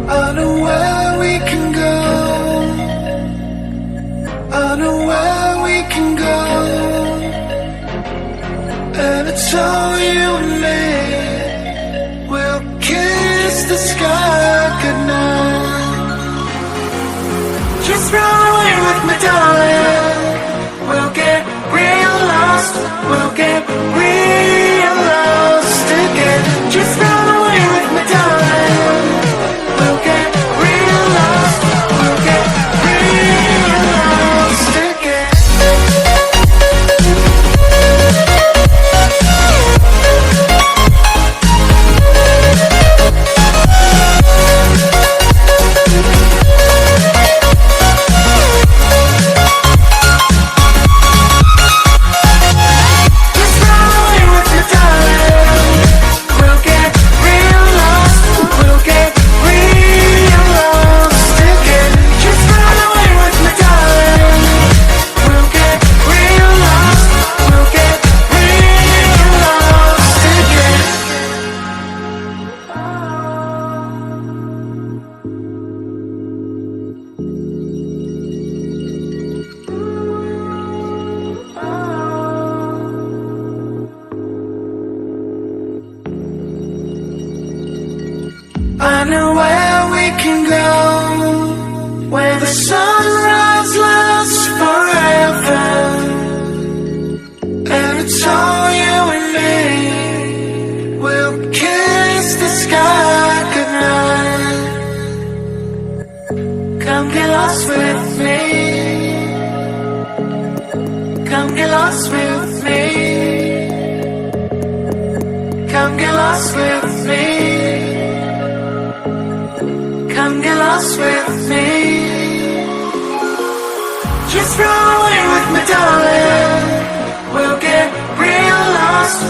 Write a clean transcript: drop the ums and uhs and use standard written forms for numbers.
I know where we can go. I know where we can go. And it's all you and me. We'll kiss the sky goodnight. Just run away with me, darling. We'll get real lost. We'll get real lost again. Just run away with me, darling. We'll get real lost. We'll get real lost again. Just run away with me, darling. We'll get real lost. We'll get real lost again. Just run away with me, darling. We'll get real lost. We'll get real lost again. I know where we can go, where the sunrise lasts forever. And it's all you and me. We'll kiss the sky goodnight. Come get lost with me. Come get lost with me. Come get lost with me. Come get lost with me. Just run away with me, darling. We'll get real lost.